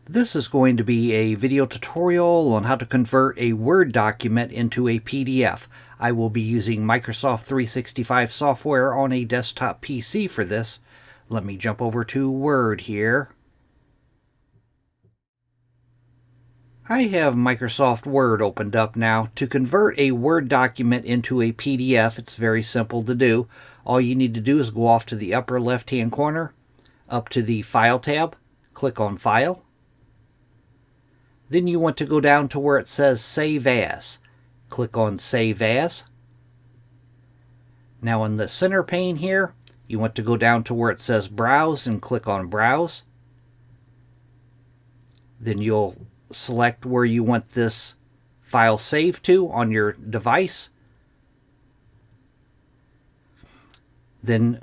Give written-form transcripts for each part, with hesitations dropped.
This is going to be a video tutorial on how to convert a Word document into a PDF. I will be using Microsoft 365 software on a desktop PC for this. Let me jump over to Word here. I have Microsoft Word opened up now. To convert a Word document into a PDF, it's very simple to do. All you need to do is go off to the upper left-hand corner, up to the File tab, click on File. Then you want to go down to where it says Save As. Click on Save As. Now in the center pane here, you want to go down to where it says Browse and click on Browse. Then you'll select where you want this file saved to on your device. Then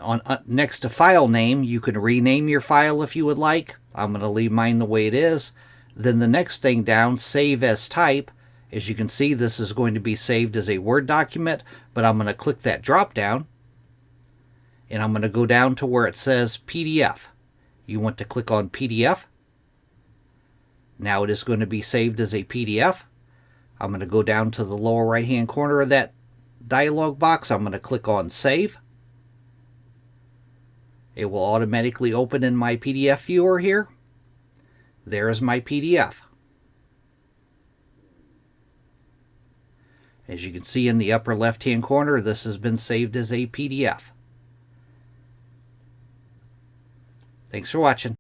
next to file name, you can rename your file if you would like. I'm going to leave mine the way it is. Then the next thing down, Save As Type. As you can see, this is going to be saved as a Word document, but I'm going to click that drop down, and I'm going to go down to where it says PDF. You want to click on PDF. Now it is going to be saved as a PDF. I'm going to go down to the lower right hand corner of that dialog box. I'm going to click on Save. It will automatically open in my PDF viewer here. There is my PDF. As you can see in the upper left hand corner, this has been saved as a PDF. Thanks for watching.